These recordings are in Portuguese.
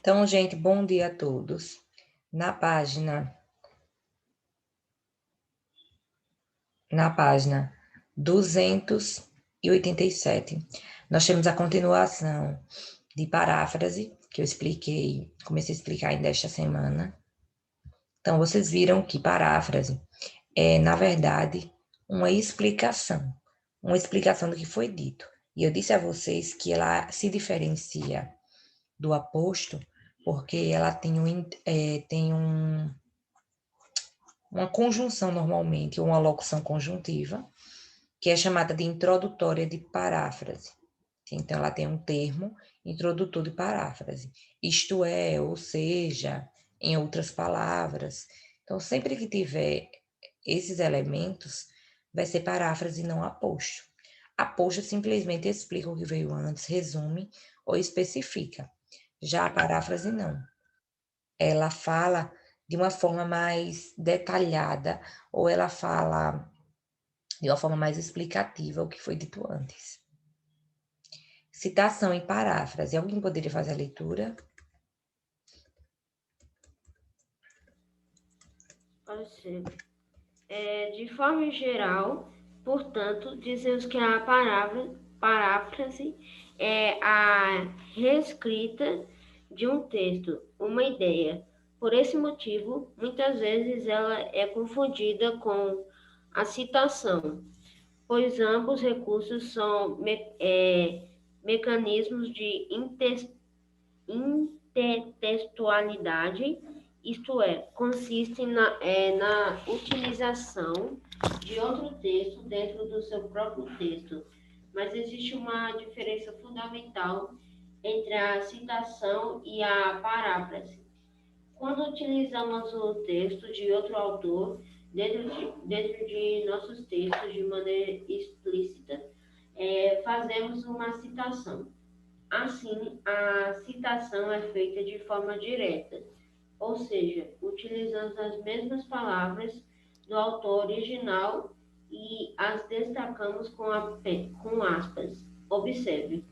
Então, gente, bom dia a todos. Na página 287, nós temos a continuação de paráfrase, que eu expliquei, comecei a explicar ainda esta semana. Então, vocês viram que paráfrase é, na verdade, uma explicação do que foi dito. E eu disse a vocês que ela se diferencia do aposto porque ela tem uma conjunção normalmente, ou uma locução conjuntiva, que é chamada de introdutória de paráfrase. Então, ela tem um termo introdutor de paráfrase. Isto é, ou seja, em outras palavras. Então, sempre que tiver esses elementos, vai ser paráfrase e não aposto. Aposto simplesmente explica o que veio antes, resume ou especifica. Já a paráfrase não. Ela fala de uma forma mais detalhada, ou ela fala de uma forma mais explicativa o que foi dito antes. Citação e paráfrase. Alguém poderia fazer a leitura? Pode ser. De forma geral, portanto, dizemos que a paráfrase é a reescrita de um texto, uma ideia. Por esse motivo, muitas vezes ela é confundida com a citação, pois ambos recursos são mecanismos de intertextualidade, isto é, consiste na utilização de outro texto dentro do seu próprio texto. Mas existe uma diferença fundamental entre a citação e a paráfrase. Quando utilizamos o texto de outro autor dentro de nossos textos de maneira explícita, fazemos uma citação. Assim, a citação é feita de forma direta, ou seja, utilizando as mesmas palavras do autor original e as destacamos com aspas. Observe,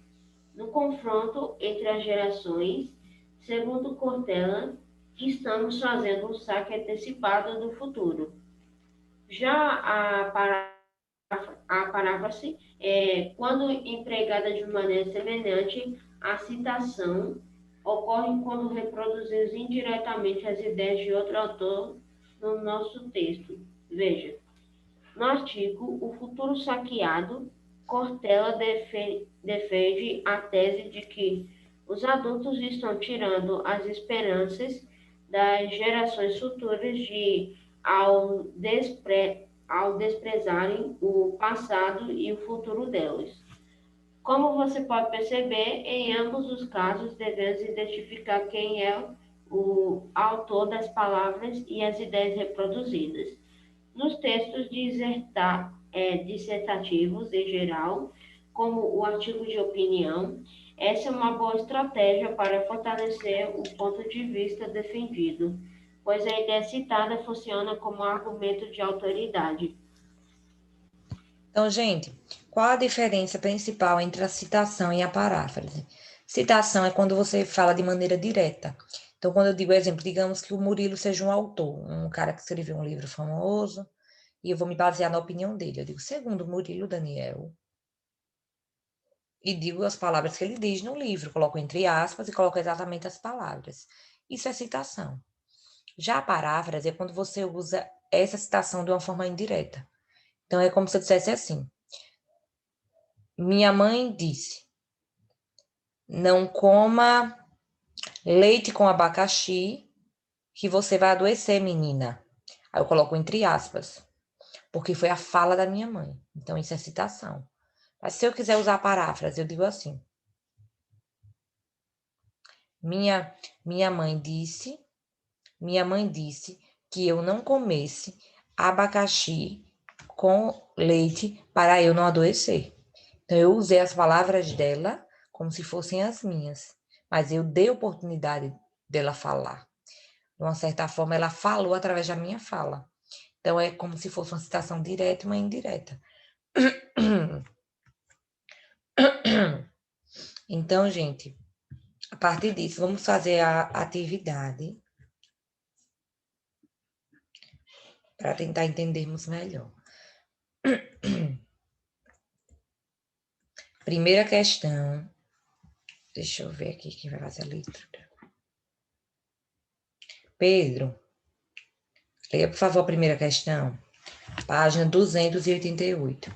no confronto entre as gerações, segundo Cortella, estamos fazendo um saque antecipado do futuro. Já a paráfrase, quando empregada de maneira semelhante, a citação ocorre quando reproduzimos indiretamente as ideias de outro autor no nosso texto. Veja, no artigo O Futuro Saqueado, Cortella defende a tese de que os adultos estão tirando as esperanças das gerações futuras ao desprezarem o passado e o futuro delas. Como você pode perceber, em ambos os casos devemos identificar quem é o autor das palavras e as ideias reproduzidas. Nos textos dissertativos em geral, como o artigo de opinião, essa é uma boa estratégia para fortalecer o ponto de vista defendido, pois a ideia citada funciona como argumento de autoridade. Então, gente, qual a diferença principal entre a citação e a paráfrase? Citação é quando você fala de maneira direta. Então, quando eu digo exemplo, digamos que o Murilo seja um autor, um cara que escreveu um livro famoso, e eu vou me basear na opinião dele. Eu digo, segundo Murilo Daniel, e digo as palavras que ele diz no livro, coloco entre aspas e coloco exatamente as palavras. Isso é citação. Já a paráfrase é quando você usa essa citação de uma forma indireta. Então, é como se eu dissesse assim: minha mãe disse, não coma leite com abacaxi, que você vai adoecer, menina. Aí eu coloco entre aspas, porque foi a fala da minha mãe. Então, isso é citação. Mas se eu quiser usar a paráfrase, eu digo assim: minha, minha mãe disse, minha mãe disse que eu não comesse abacaxi com leite para eu não adoecer. Então, eu usei as palavras dela como se fossem as minhas, mas eu dei oportunidade dela falar. De uma certa forma, ela falou através da minha fala. Então, é como se fosse uma citação direta e uma indireta. Então, gente, A partir disso, vamos fazer a atividade para tentar entendermos melhor. Primeira questão. Deixa eu ver aqui quem vai fazer a leitura. Pedro, leia, por favor, a primeira questão. Página 288.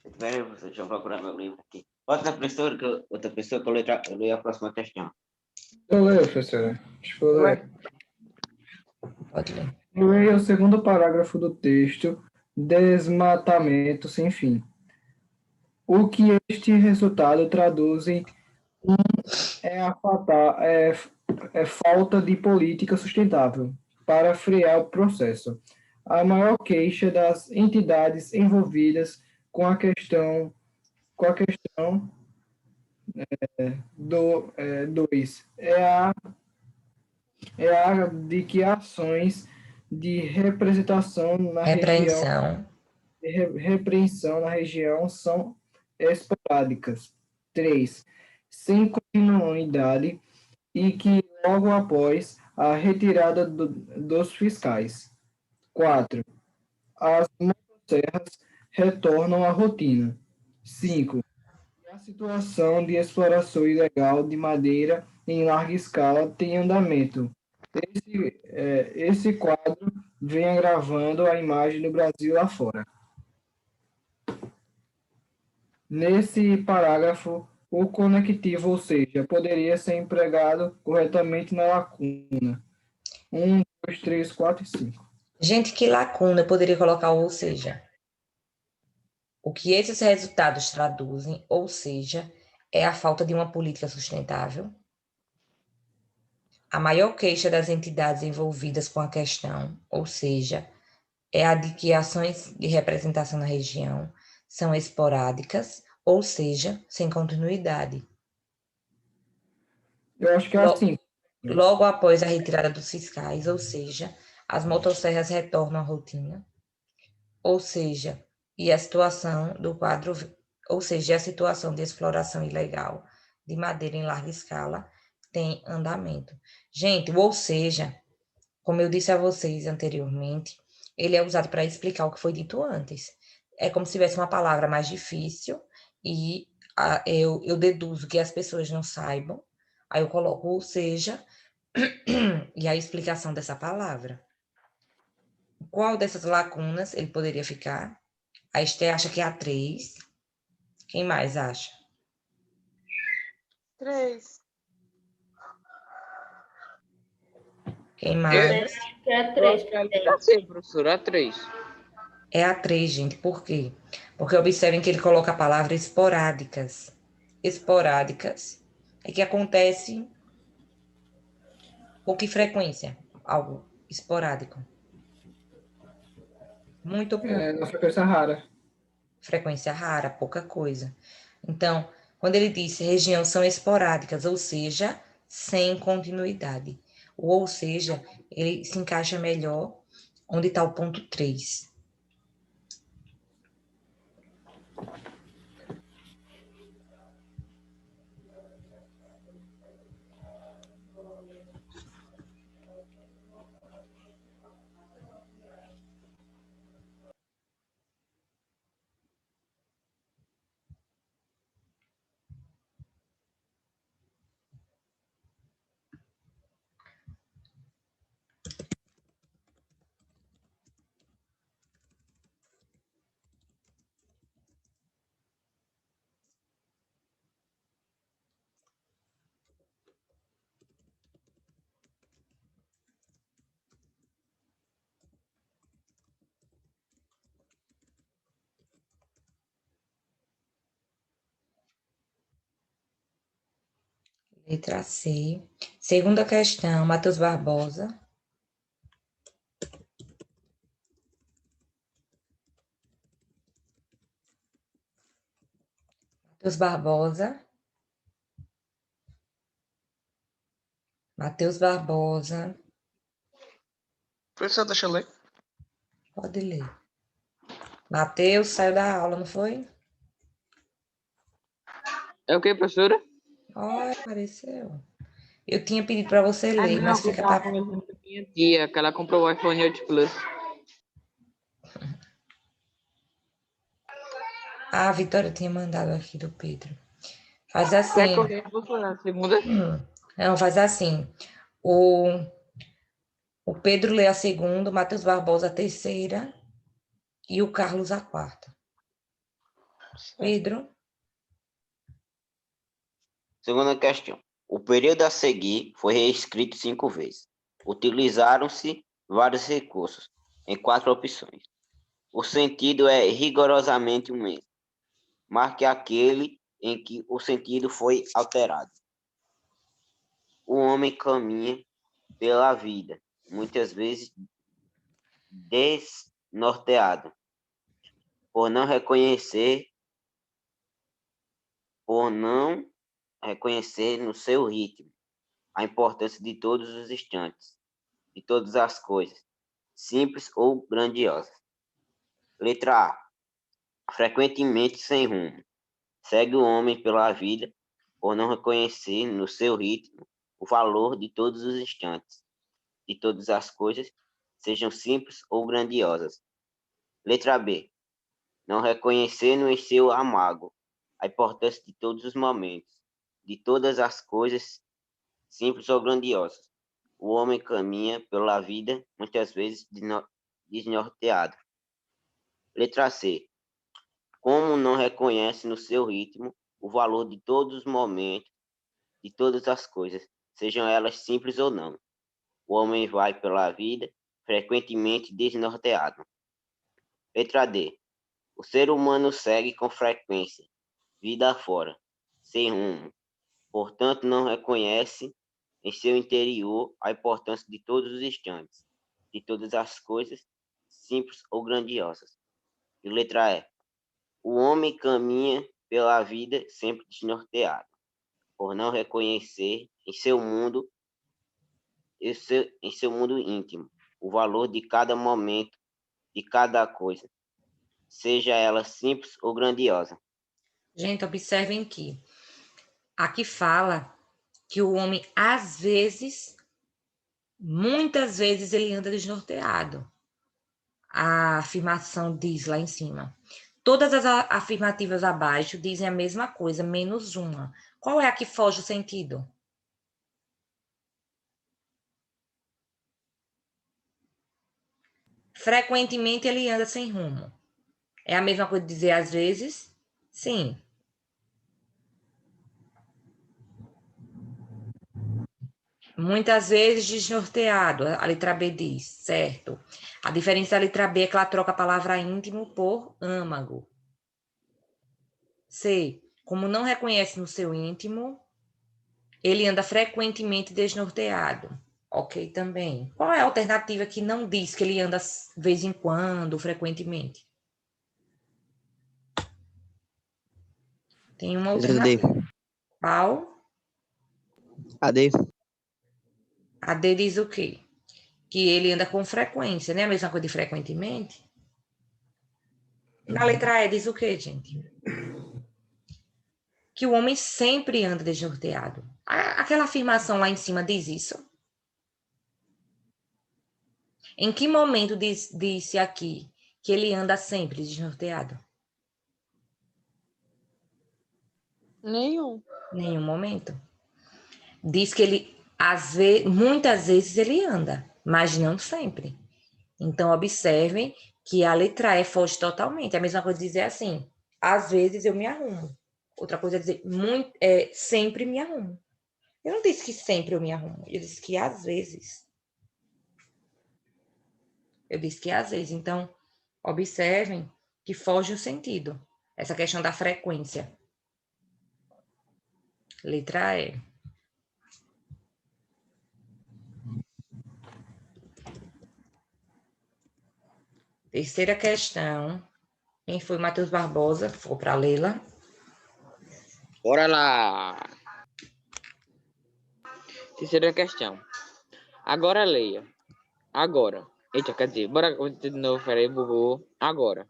Espera aí, professor, deixa eu procurar meu livro aqui. Outra pessoa que eu leio a próxima questão. Eu leio, professora. Deixa eu ler. Pode ler. Leia o segundo parágrafo do texto, desmatamento sem fim. O que este resultado traduzem é falta de política sustentável para frear o processo. A maior queixa das entidades envolvidas com a questão do 2 é a de que ações de representação na região repreensão na região são esporádicas. 3. Sem continuidade e que logo após a retirada dos fiscais. 4. As motosserras retornam à rotina. 5. A situação de exploração ilegal de madeira em larga escala tem andamento. Esse quadro vem agravando a imagem do Brasil lá fora. Nesse parágrafo, o conectivo, ou seja, poderia ser empregado corretamente na lacuna. 1, 2, 3, 4 e 5. Gente, que lacuna eu poderia colocar ou seja? O que esses resultados traduzem, ou seja, é a falta de uma política sustentável. A maior queixa das entidades envolvidas com a questão, ou seja, é a de que ações de representação na região são esporádicas, ou seja, sem continuidade. Eu acho que é assim. Logo após a retirada dos fiscais, ou seja, as motosserras retornam à rotina, ou seja, e a situação do quadro, ou seja, a situação de exploração ilegal de madeira em larga escala tem andamento. Gente, ou seja, como eu disse a vocês anteriormente, ele é usado para explicar o que foi dito antes. É como se tivesse uma palavra mais difícil e eu deduzo que as pessoas não saibam, aí eu coloco ou seja, e a explicação dessa palavra. Qual dessas lacunas ele poderia ficar? A Esté acha que é a 3. Quem mais acha? 3. Quem mais? Eu acho que é 3 também. Sim, professora, 3. É a 3, gente. Por quê? Porque observem que ele coloca a palavra esporádicas. Esporádicas é que acontece com que frequência? Algo esporádico. Muito pouco. É uma frequência rara. Frequência rara, pouca coisa. Então, quando ele diz região são esporádicas, ou seja, sem continuidade. Ou seja, ele se encaixa melhor onde está o ponto 3. Letra C. Segunda questão, Matheus Barbosa. Matheus Barbosa. Matheus Barbosa. Professor, deixa eu ler. Pode ler. Matheus saiu da aula, não foi? É o que, professora? Olha, apareceu. Eu tinha pedido para você ler, mas fica para... Minha tia, que ela comprou o iPhone 8 Plus. Ah, a Vitória tinha mandado aqui do Pedro. Faz assim. Quer correr a segunda? Não, faz assim. O Pedro lê a segunda, o Matheus Barbosa a terceira e o Carlos a quarta. Pedro? Segunda questão. O período a seguir foi reescrito 5 vezes. Utilizaram-se vários recursos em 4 opções. O sentido é rigorosamente o mesmo. Marque aquele em que o sentido foi alterado. O homem caminha pela vida, muitas vezes desnorteado, por não reconhecer no seu ritmo a importância de todos os instantes, de todas as coisas, simples ou grandiosas. Letra A. Frequentemente sem rumo. Segue o homem pela vida por não reconhecer no seu ritmo o valor de todos os instantes, de todas as coisas, sejam simples ou grandiosas. Letra B. Não reconhecendo em seu amágo a importância de todos os momentos, de todas as coisas, simples ou grandiosas. O homem caminha pela vida, muitas vezes desnorteado. Letra C. Como não reconhece no seu ritmo o valor de todos os momentos, de todas as coisas, sejam elas simples ou não. O homem vai pela vida, frequentemente desnorteado. Letra D. O ser humano segue com frequência, vida afora, sem rumo. Portanto, não reconhece em seu interior a importância de todos os instantes, de todas as coisas, simples ou grandiosas. E letra E. O homem caminha pela vida sempre desnorteado, por não reconhecer em seu mundo íntimo o valor de cada momento, de cada coisa, seja ela simples ou grandiosa. Gente, observem que aqui fala que o homem, às vezes, muitas vezes, ele anda desnorteado. A afirmação diz lá em cima. Todas as afirmativas abaixo dizem a mesma coisa, menos uma. Qual é a que foge o sentido? Frequentemente ele anda sem rumo. É a mesma coisa de dizer às vezes? Sim. Muitas vezes desnorteado, a letra B diz, certo. A diferença da letra B é que ela troca a palavra íntimo por âmago. C. Como não reconhece no seu íntimo, ele anda frequentemente desnorteado. Ok, também. Qual é a alternativa que não diz que ele anda de vez em quando, frequentemente? Tem uma alternativa. Qual? A D. A D diz o quê? Que ele anda com frequência, né? A mesma coisa de frequentemente. Na letra E diz o quê, gente? Que o homem sempre anda desnorteado. Aquela afirmação lá em cima diz isso? Em que momento disse aqui que ele anda sempre desnorteado? Nenhum. Nenhum momento. Diz que ele, muitas vezes ele anda, mas não sempre. Então, observem que a letra E foge totalmente. É a mesma coisa dizer assim, às vezes eu me arrumo. Outra coisa é dizer, sempre me arrumo. Eu não disse que sempre eu me arrumo, eu disse que às vezes. Eu disse que às vezes. Então, observem que foge o sentido. Essa questão da frequência. Letra E. Terceira questão. Quem foi Matheus Barbosa? Ficou para Leila. Bora lá. Terceira questão. Agora leia. Agora. Eita, quer dizer, bora de novo, peraí, bugou. Agora.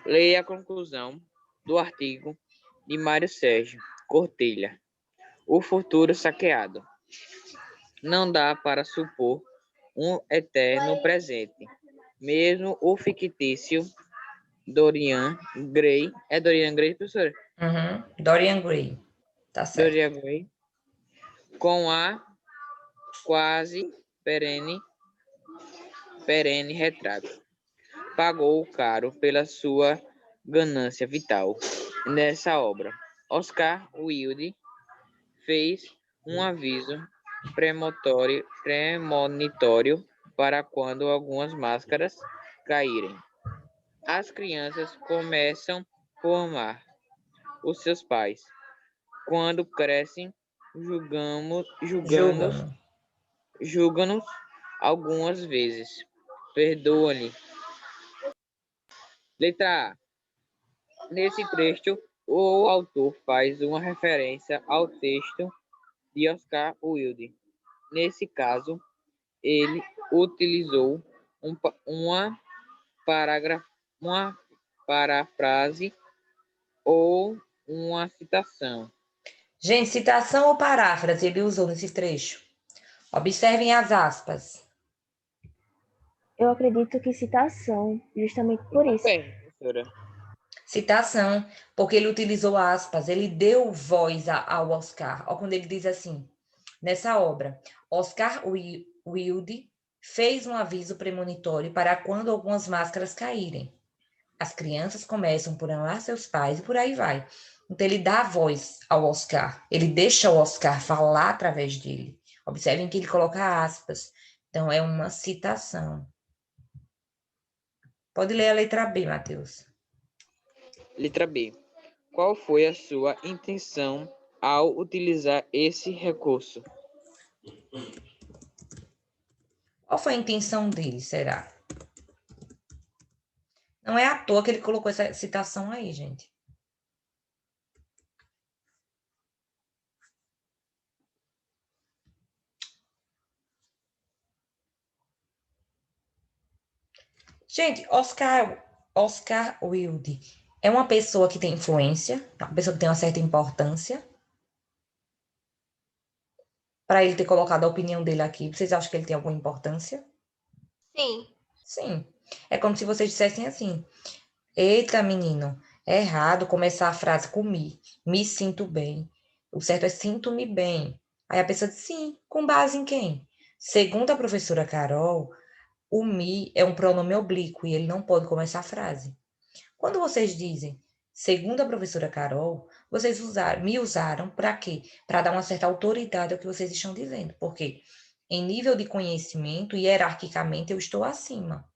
Leia a conclusão do artigo de Mário Sérgio Cortelha. O futuro saqueado. não dá para supor um eterno presente. Mesmo o fictício Dorian Gray. É Dorian Gray, professora? Uhum. Dorian Gray. Tá certo. Dorian Gray. Com a quase perene retrato. Pagou caro pela sua ganância vital. Nessa obra, Oscar Wilde fez um aviso premonitório para quando algumas máscaras caírem. As crianças começam a amar os seus pais. Quando crescem, Julgam. julgam-nos algumas vezes. Perdoa-lhe. Letra A. Nesse trecho, o autor faz uma referência ao texto de Oscar Wilde. Nesse caso, ele utilizou uma parafrase ou uma citação. Gente, citação ou paráfrase ele usou nesse trecho? Observem as aspas. Eu acredito que citação, justamente por isso. Professora. Citação, porque ele utilizou aspas, ele deu voz ao Oscar. Olha quando ele diz assim, nessa obra, Oscar Wilde fez um aviso premonitório para quando algumas máscaras caírem. As crianças começam por amar seus pais e por aí vai. Então, ele dá voz ao Oscar. Ele deixa o Oscar falar através dele. Observem que ele coloca aspas. Então, é uma citação. Pode ler a letra B, Matheus. Letra B. Qual foi a sua intenção ao utilizar esse recurso? Qual foi a intenção dele, será? Não é à toa que ele colocou essa citação aí, gente. Gente, Oscar Wilde é uma pessoa que tem influência, uma pessoa que tem uma certa importância. Para ele ter colocado a opinião dele aqui, vocês acham que ele tem alguma importância? Sim. Sim. É como se vocês dissessem assim: eita, menino, é errado começar a frase com me sinto bem. O certo é sinto-me bem. Aí a pessoa diz, sim, com base em quem? Segundo a professora Carol, o me é um pronome oblíquo e ele não pode começar a frase. Quando vocês dizem, segundo a professora Carol, vocês me usaram para quê? Para dar uma certa autoridade ao que vocês estão dizendo. Porque em nível de conhecimento, hierarquicamente, eu estou acima.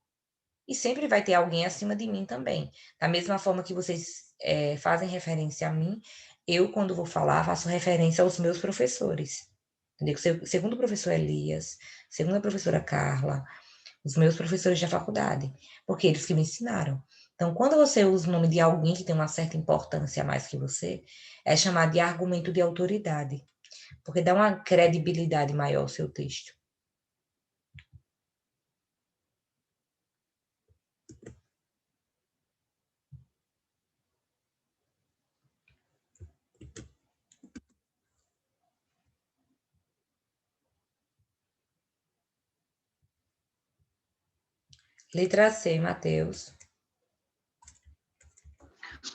E sempre vai ter alguém acima de mim também. Da mesma forma que vocês fazem referência a mim, eu, quando vou falar, faço referência aos meus professores. Entendeu? Segundo o professor Elias, segundo a professora Carla, os meus professores da faculdade, porque eles que me ensinaram. Então, quando você usa o nome de alguém que tem uma certa importância a mais que você, é chamado de argumento de autoridade, porque dá uma credibilidade maior ao seu texto. Letra C, Matheus.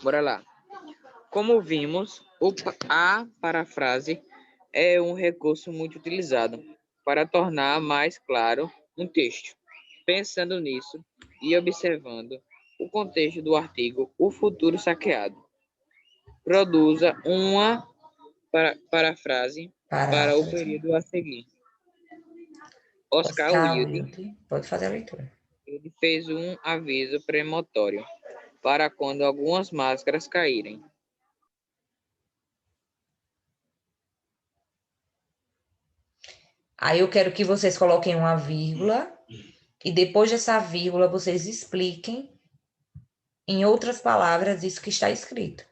Bora lá. Como vimos, a parafrase é um recurso muito utilizado para tornar mais claro um texto. Pensando nisso e observando o contexto do artigo, o futuro saqueado produza uma parafrase para o período a seguir. Oscar Wilde. Pode fazer a leitura. Ele fez um aviso premonitório para quando algumas máscaras caírem. Aí eu quero que vocês coloquem uma vírgula e depois dessa vírgula vocês expliquem em outras palavras isso que está escrito.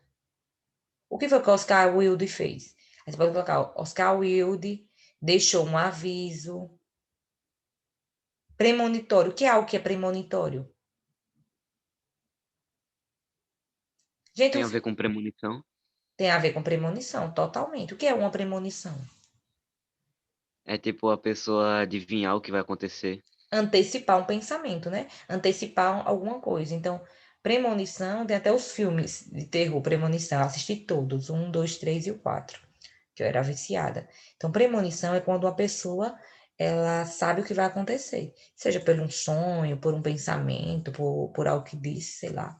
O que foi que Oscar Wilde fez? Aí você pode colocar, Oscar Wilde deixou um aviso premonitório. O que é algo que é premonitório? Gente, Tem a ver com premonição? tem a ver com premonição, totalmente. O que é uma premonição? É tipo a pessoa adivinhar o que vai acontecer. Antecipar um pensamento, né? Antecipar alguma coisa. Então, premonição, tem até os filmes de terror, premonição, eu assisti todos, 1, 2, 3 e o 4, que eu era viciada. Então, premonição é quando uma pessoa, ela sabe o que vai acontecer, seja por um sonho, por um pensamento, por algo que disse, sei lá.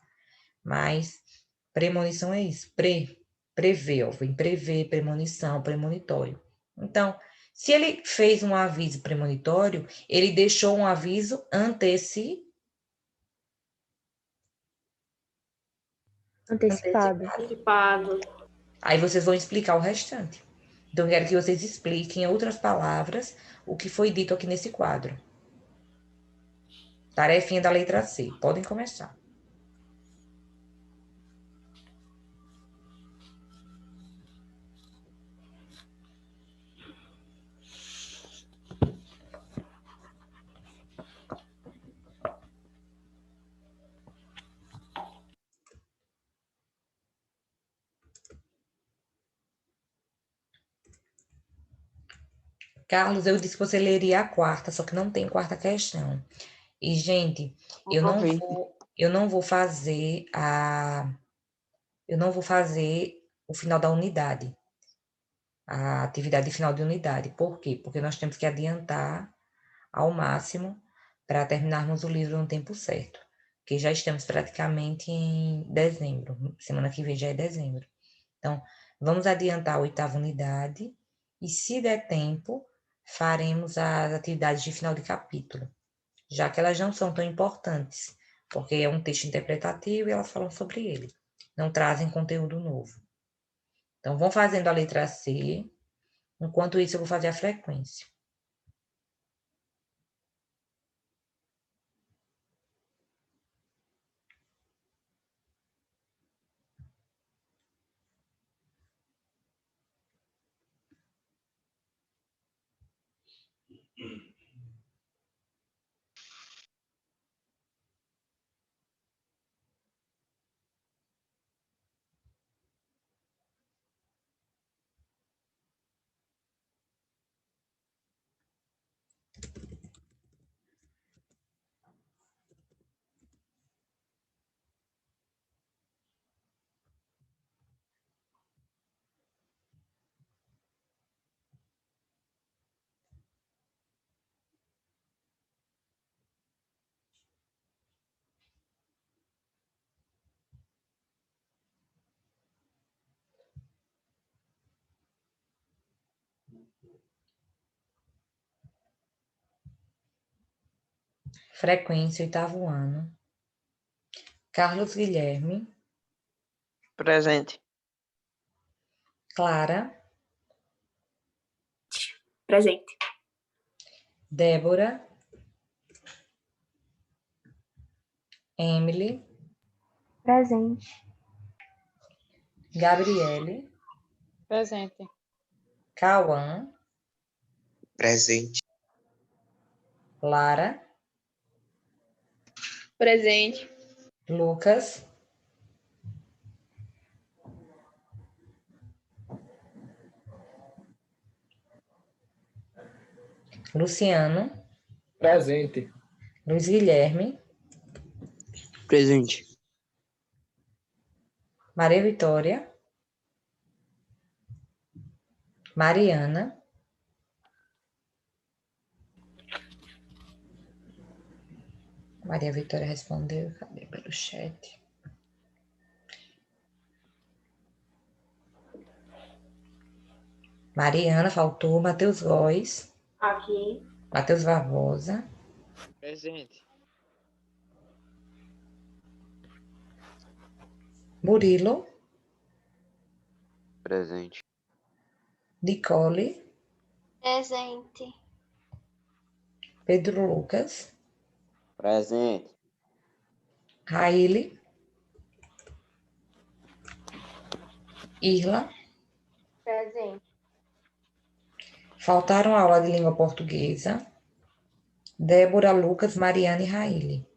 Mas premonição é isso, prever, ó, vem prever, premonição, premonitório. Então, se ele fez um aviso premonitório, ele deixou um aviso Antecipado. Antecipado. Aí vocês vão explicar o restante. Então, eu quero que vocês expliquem em outras palavras o que foi dito aqui nesse quadro. Tarefinha da letra C. Podem começar. Carlos, eu disse que você leria a quarta, só que não tem quarta questão. E, gente, eu não vou fazer o final da unidade, a atividade final de unidade. Por quê? Porque nós temos que adiantar ao máximo para terminarmos o livro no tempo certo, que já estamos praticamente em dezembro, semana que vem já é dezembro. Então, vamos adiantar a oitava unidade e, se der tempo, faremos as atividades de final de capítulo, já que elas não são tão importantes, porque é um texto interpretativo e elas falam sobre ele, não trazem conteúdo novo. Então, vão fazendo a letra C, enquanto isso eu vou fazer a frequência. Frequência, oitavo ano. Carlos Guilherme. Presente. Clara. Presente. Débora. Emily. Presente. Gabriele. Presente. Cauã. Presente. Lara. Presente. Lucas. Luciano. Presente. Luiz Guilherme. Presente. Maria Vitória. Mariana. Maria Vitória respondeu, cadê pelo chat? Mariana faltou, Matheus Góes. Aqui. Matheus Barbosa. Presente. Murilo. Presente. Nicole. Presente. Pedro Lucas. Presente. Raíli. Irla. Presente. Faltaram aula de língua portuguesa. Débora, Lucas, Mariana e Raíli.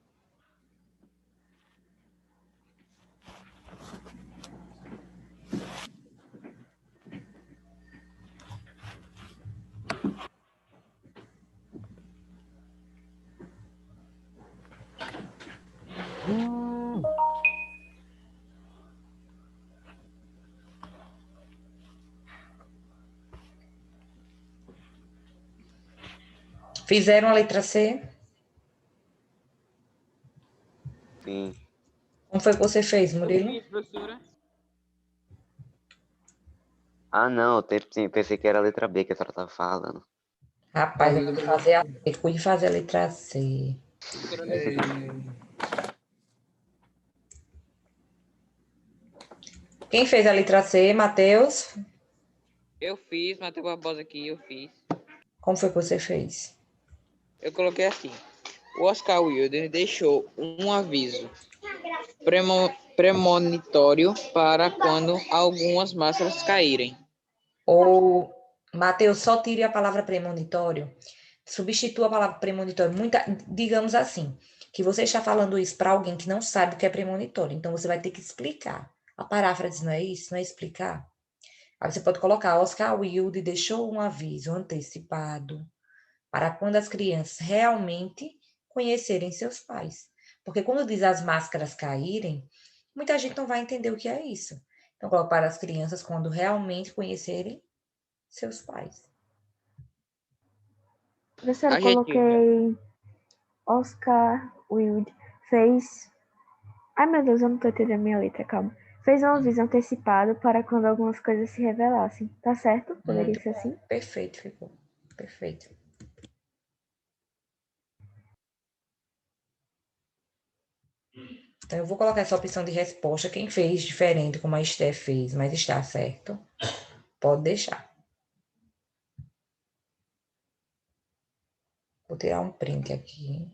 Fizeram a letra C? Sim. Como foi que você fez, Eu Murilo? fiz, professora. Ah, não, pensei que era a letra B que a senhora estava falando. Rapaz, eu fui fazer a C. Fui fazer a letra C. Professora, letra Quem fez a letra C? Matheus? Eu fiz, Matheus Barbosa aqui, eu fiz. Como foi que você fez? Eu coloquei assim. O Oscar Wilde deixou um aviso premonitório para quando algumas máscaras caírem. Ou, Matheus, só tire a palavra premonitório. Substitua a palavra premonitório. Digamos assim, que você está falando isso para alguém que não sabe o que é premonitório. Então, você vai ter que explicar. A paráfrase não é isso? Não é explicar? Aí você pode colocar, Oscar Wilde deixou um aviso antecipado para quando as crianças realmente conhecerem seus pais. Porque quando diz as máscaras caírem, muita gente não vai entender o que é isso. Então, coloca para as crianças quando realmente conhecerem seus pais. Professora, eu Adjetivo. coloquei Oscar Wilde fez. Ai, meu Deus, eu não tô entendendo a minha letra, calma. Fez um aviso antecipado para quando algumas coisas se revelassem. Tá certo? Poderia Muito ser bom. assim? Perfeito, ficou. Perfeito. Então, eu vou colocar essa opção de resposta. Quem fez diferente, como a Steph fez, mas está certo, pode deixar. Vou tirar um print aqui.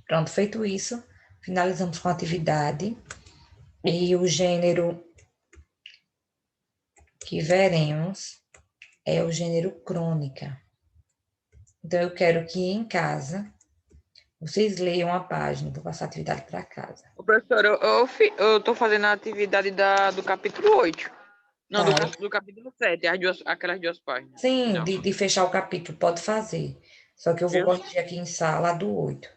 Pronto, feito isso, finalizamos com a atividade. E o gênero que veremos é o gênero crônica. Então, eu quero que em casa vocês leiam a página. Vou passar a atividade para casa. Ô, professor, eu tô fazendo a atividade do capítulo 8. Não, Tá. do capítulo 7, aquelas duas páginas. Sim, Não. de fechar o capítulo, pode fazer. Só que eu vou Viu? corrigir aqui em sala do 8.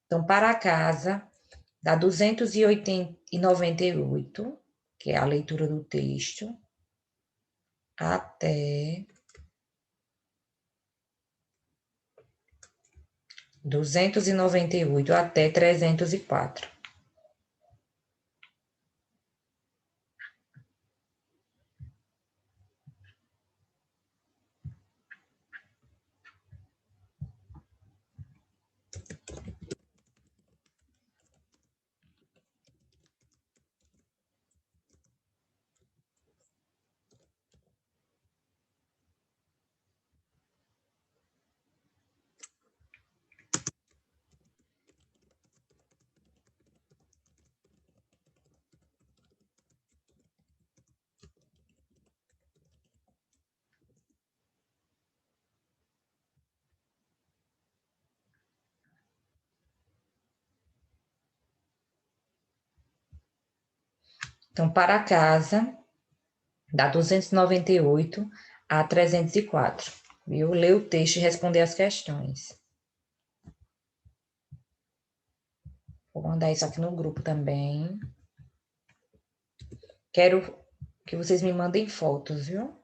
Então, para casa, dá 298, que é a leitura do texto, até 298 até 304. Então, para casa, dá 298 a 304. Viu? Ler o texto e responder as questões. Vou mandar isso aqui no grupo também. Quero que vocês me mandem fotos, viu?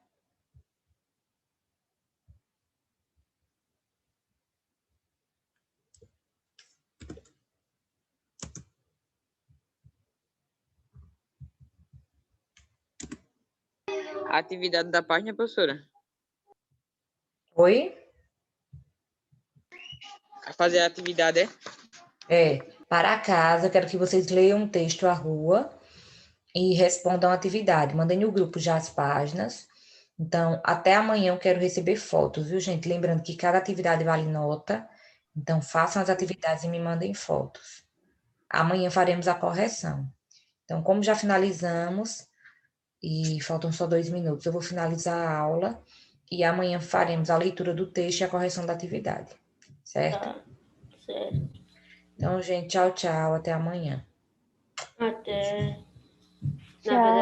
A atividade da página, professora? Oi? Fazer a atividade, é? É. Para casa, eu quero que vocês leiam um texto à rua e respondam a atividade. Mandem no grupo já as páginas. Então, até amanhã eu quero receber fotos, viu, gente? Lembrando que cada atividade vale nota. Então, façam as atividades e me mandem fotos. Amanhã faremos a correção. Então, como já finalizamos, e faltam só 2 minutos, eu vou finalizar a aula e amanhã faremos a leitura do texto e a correção da atividade. Certo? Tá, certo. Então, gente, tchau, tchau. Até amanhã. Até. Na Tchau. verdade,